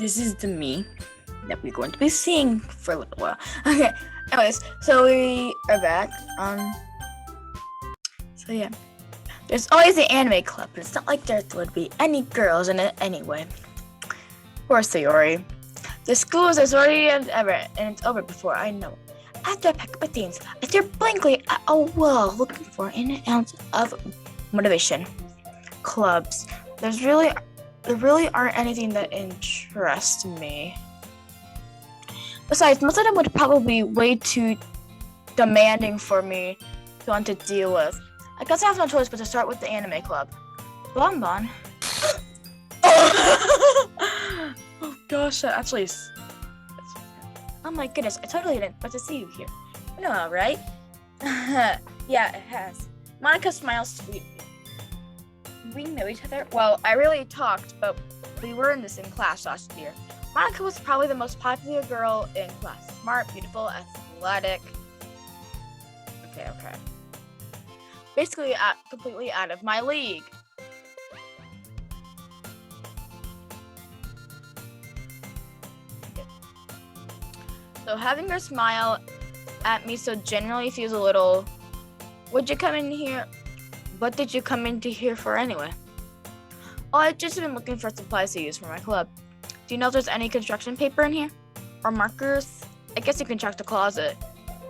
this is the me that we're going to be seeing for a little while. Okay, anyways, so we are back. So yeah. There's always the anime club, but it's not like there would be any girls in it anyway. Poor Sayori. The school is as already as ever, and it's over before I know it. After I pack up my things, I stare blankly at a wall, looking for an ounce of motivation. Clubs. There really aren't anything that interests me. Besides, most of them would probably be way too demanding for me to want to deal with. I guess I have no choice but to start with the anime club. Bonbon. Oh gosh, that actually is. Oh my goodness, I totally didn't expect to see you here. You know, right? Yeah, it has. Monica smiles sweetly. We know each other? Well, I really talked, but we were in the same class last year. Monica was probably the most popular girl in class. Smart, beautiful, athletic. Okay. Basically, completely out of my league. So having her smile at me so genuinely feels a little. What did you come into here for anyway? Oh, I've just been looking for supplies to use for my club. Do you know if there's any construction paper in here? Or markers? I guess you can check the closet.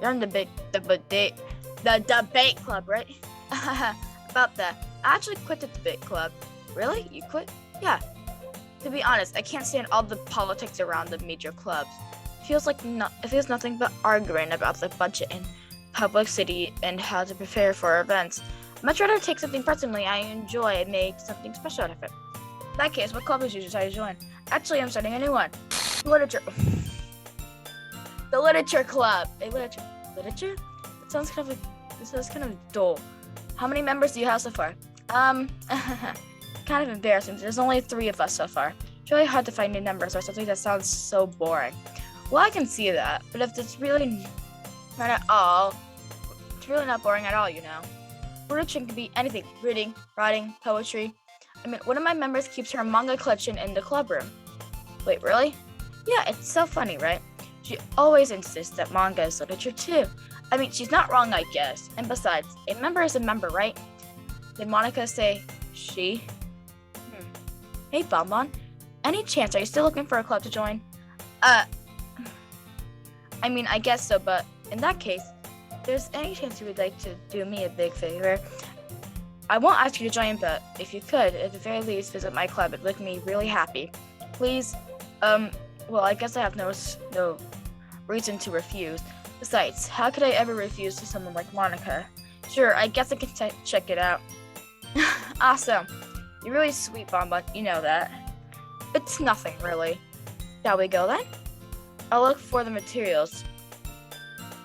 You're in the debate club, right? About that. I actually quit the debate club. Really? You quit? Yeah. To be honest, I can't stand all the politics around the major clubs. It feels nothing but arguing about the budget and publicity and how to prepare for events. I'd much rather take something personally I enjoy and make something special out of it. In that case, what club did you decide to join? Actually, I'm starting a new one. Literature. The literature club. Literature? It sounds kind of dull. How many members do you have so far? Kind of embarrassing. There's only 3 of us so far. It's really hard to find new members or something that sounds so boring. Well, I can see that, but if it's really not at all, it's really not boring at all, you know. Literature can be anything: reading, writing, poetry. I mean, one of my members keeps her manga collection in the club room. Wait, really? Yeah, it's so funny, right? She always insists that manga is literature too. I mean, she's not wrong, I guess. And besides, a member is a member, right? Did Monica say she? Hey, Bonbon. Any chance, are you still looking for a club to join? I mean, I guess so, but in that case, if there's any chance you would like to do me a big favor, I won't ask you to join, but if you could, at the very least, visit my club. It'd make me really happy. Please, well, I guess I have no reason to refuse. Besides, how could I ever refuse to someone like Monica? Sure, I guess I can check it out. Awesome. You're really sweet, Bonbon. You know that. It's nothing, really. Shall we go then? I'll look for the materials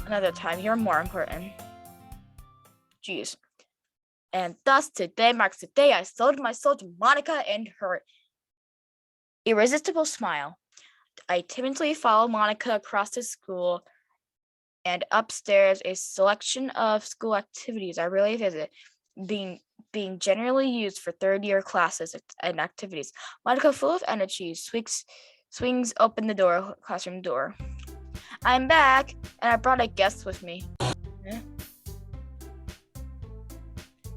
another time. You're more important. Jeez. And thus, today marks the day I sold my soul to Monica and her irresistible smile. I timidly follow Monica across the school and upstairs. A selection of school activities I really visit, being generally used for third-year classes and activities. Monica, full of energy, swings open the classroom door. I'm back, and I brought a guest with me. Huh?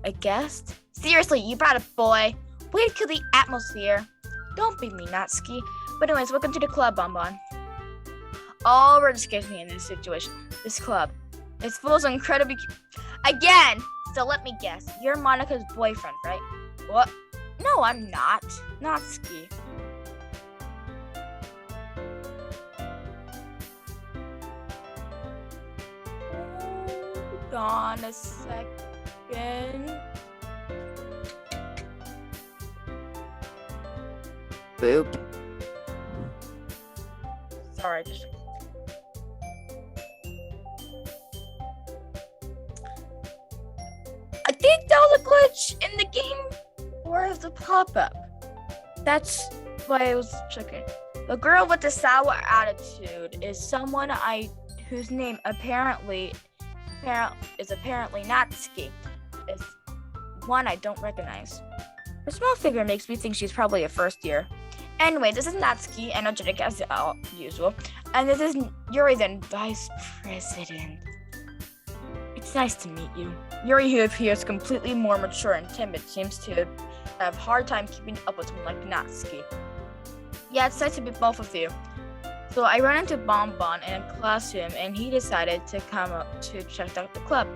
A guest? Seriously, you brought a boy? Way to kill the atmosphere. Don't be mean, Natsuki. But anyways, welcome to the club, Bonbon. All words scares me in this situation. This club. It's full of incredibly again! So let me guess. You're Monica's boyfriend, right? What? No, I'm not. Natsuki. Hold on a second. Boop. Sorry, I think that was a glitch in the game. Where's the pop-up? That's why I was checking. The girl with the sour attitude is someone whose name is apparently Natsuki. Is one I don't recognize. Her small figure makes me think she's probably a first year. Anyway, this is Natsuki, energetic as usual, and this is Yuri, then Vice President. It's nice to meet you. Yuri, who appears completely more mature and timid, seems to have a hard time keeping up with someone like Natsuki. Yeah, it's nice to meet both of you. So I ran into Bonbon in a classroom, and he decided to come up to check out the club.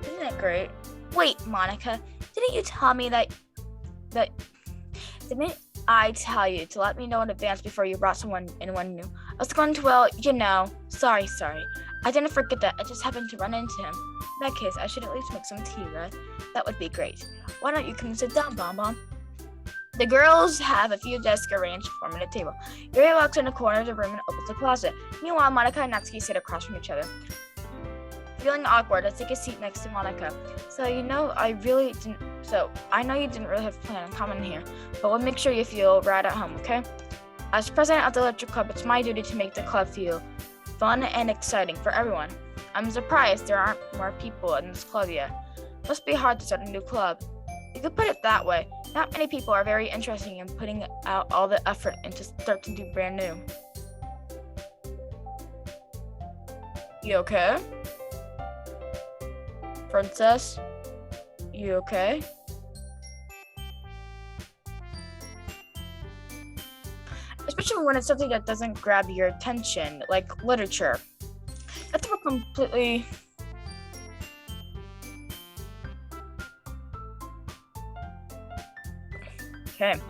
Isn't it great? Wait, Monica, didn't you tell me didn't I tell you to let me know in advance before you brought anyone new? I was going to, sorry. I didn't forget that. I just happened to run into him. In that case, I should at least make some tea, right? That would be great. Why don't you come and sit down, Bonbon? The girls have a few desks arranged forming a table. Yuri walks in the corner of the room and opens the closet. Meanwhile, Monica and Natsuki sit across from each other. Feeling awkward, I take a seat next to Monica. So I know you didn't really have planned on coming here, but we'll make sure you feel right at home, okay? As president of the electric club, it's my duty to make the club feel fun and exciting for everyone. I'm surprised there aren't more people in this club yet. Must be hard to start a new club. You could put it that way. Not many people are very interested in putting out all the effort into start to do brand new. You okay? Princess? You okay? Especially when it's something that doesn't grab your attention, like literature. That's a completely... Okay.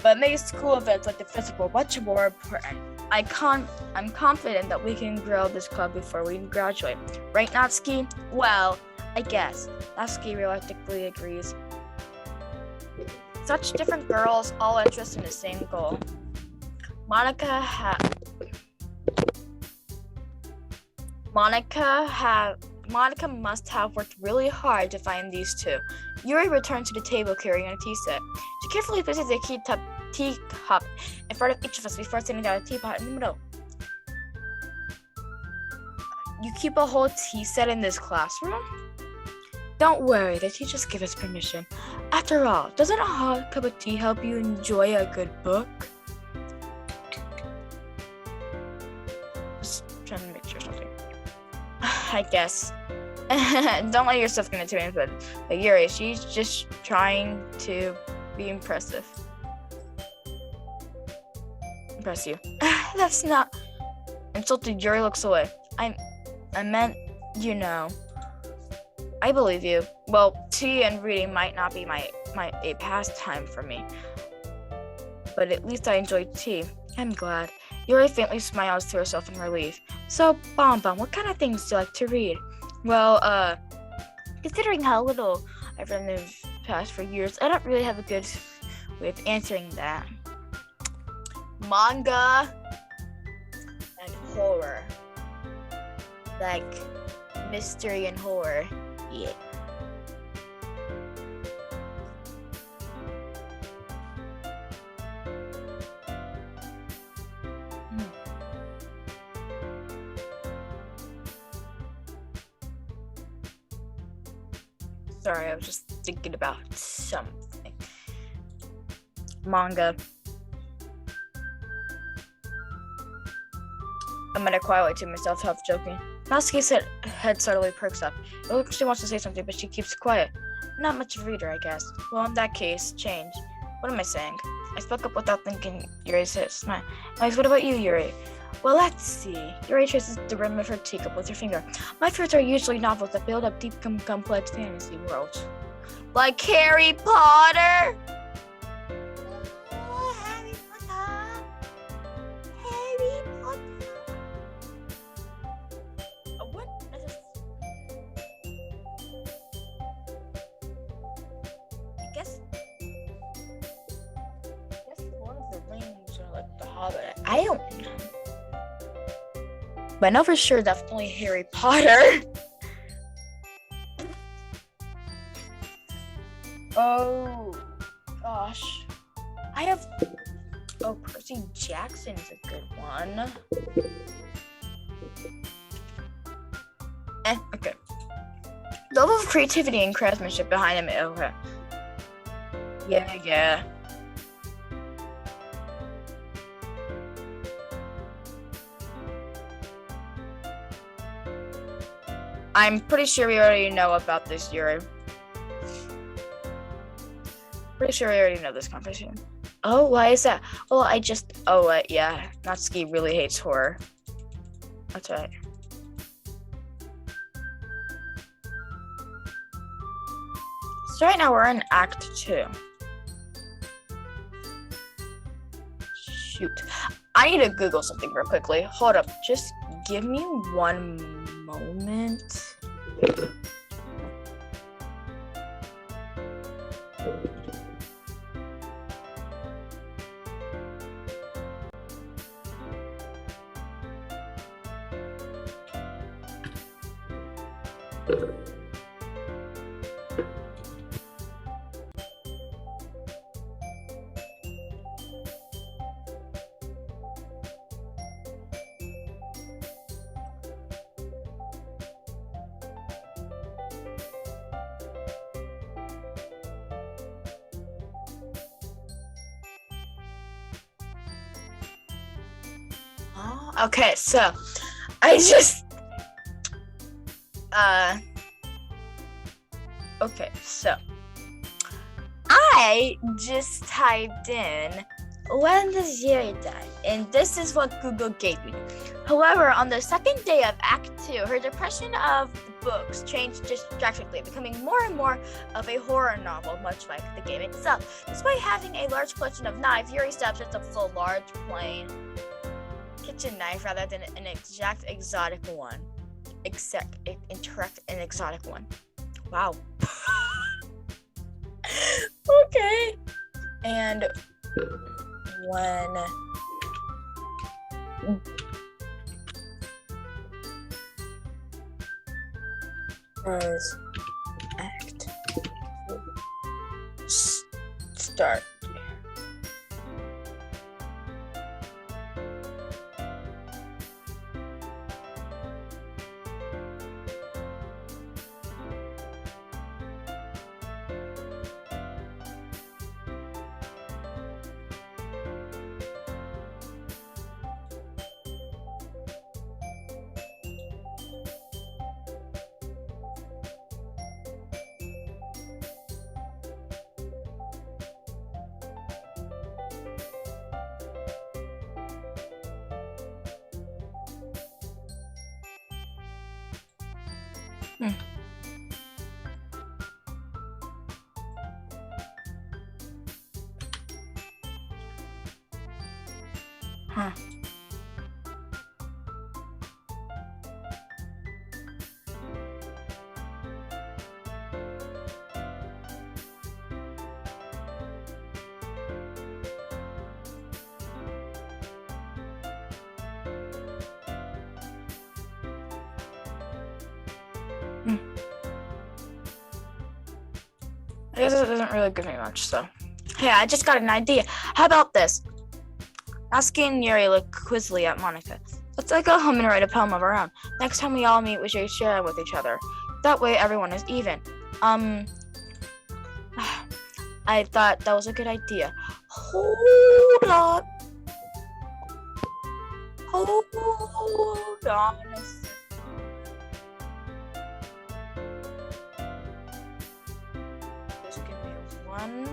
But makes school events like the festival much more important. I'm confident that we can grow this club before we graduate. Right, Natsuki? Well, I guess. Natsuki reluctantly agrees. Such different girls, all interested in the same goal. Monica must have worked really hard to find these two. Yuri returned to the table carrying a tea set. She carefully places a teacup in front of each of us before setting down a teapot in the middle. You keep a whole tea set in this classroom? Don't worry, the teachers give us permission. After all, doesn't a hot cup of tea help you enjoy a good book? Just trying to make sure something. I guess. Don't let yourself get into it, but Yuri, she's just trying to be impressive. Impress you. That's not... Insulted, Yuri looks away. I meant, I believe you. Well, tea and reading might not be a pastime for me, but at least I enjoy tea. I'm glad. Yuri faintly smiles to herself in relief. So, Bonbon, what kind of things do you like to read? Well, considering how little I've read in the past for years, I don't really have a good way of answering that. Manga and horror. Like, mystery and horror. Yeah. Sorry, I was just thinking about something. Manga. I muttered quietly to myself, half joking. Natsuki's head suddenly perks up. It looks like she wants to say something, but she keeps quiet. Not much of a reader, I guess. Well, in that case, change. What am I saying? I spoke up without thinking. Yuri said, smile. Alex, what about you, Yuri? Well, let's see. Yuri traces the rim of her teacup with her finger. My favorites are usually novels that build up deep, complex fantasy worlds. Like Harry Potter? Oh, Harry Potter. Harry Potter. What is this? I guess Lord of the Rings or like The Hobbit. I don't know. But I know for sure definitely Harry Potter. Oh gosh. Percy Jackson's a good one. Okay. The level of creativity and craftsmanship behind him. Okay. Yeah. I'm pretty sure we already know about this, Yuri. Pretty sure we already know this conversation. Oh, why is that? Well, yeah, Natsuki really hates horror. That's right. So right now we're in Act 2. Shoot. I need to Google something real quickly. Hold up. Just give me one moment. Okay, so I just okay, so I just typed in when does Yuri die? And this is what Google gave me. However, on the second day of Act 2, her depression of the books changed just drastically, becoming more and more of a horror novel, much like the game itself. Despite having a large collection of knives, Yuri stops at the large plain kitchen knife rather than an exotic one. An exotic one. Wow. Okay. And when was Act start? Huh. I guess it doesn't really give me much, so. Hey, I just got an idea. How about this? Natsuki and Yuri look quizzly at Monica. Let's go home and write a poem of our own. Next time we all meet, we should share it with each other. That way everyone is even. I thought that was a good idea. Hold on. Hold on a second. Just give me one.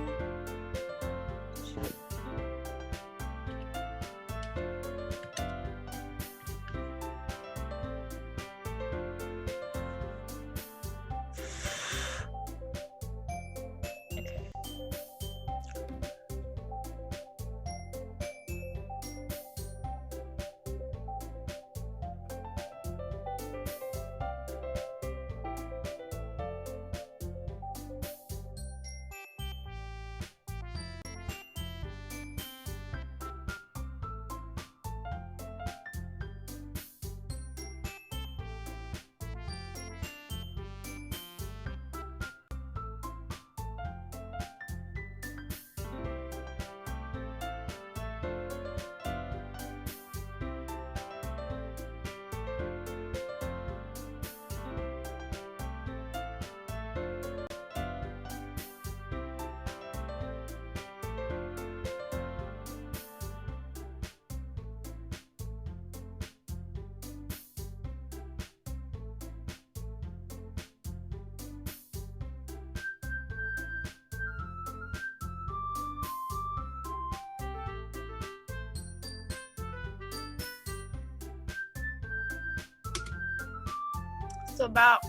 So about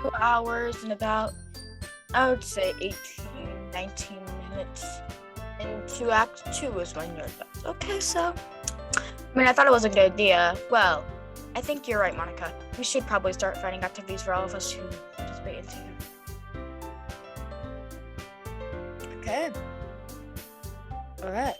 2 hours and about, I would say 18, 19 minutes into Act 2 is when you're done. Okay, so, I mean, I thought it was a good idea. Well, I think you're right, Monica. We should probably start finding activities for all of us who participate in team. Okay. All right.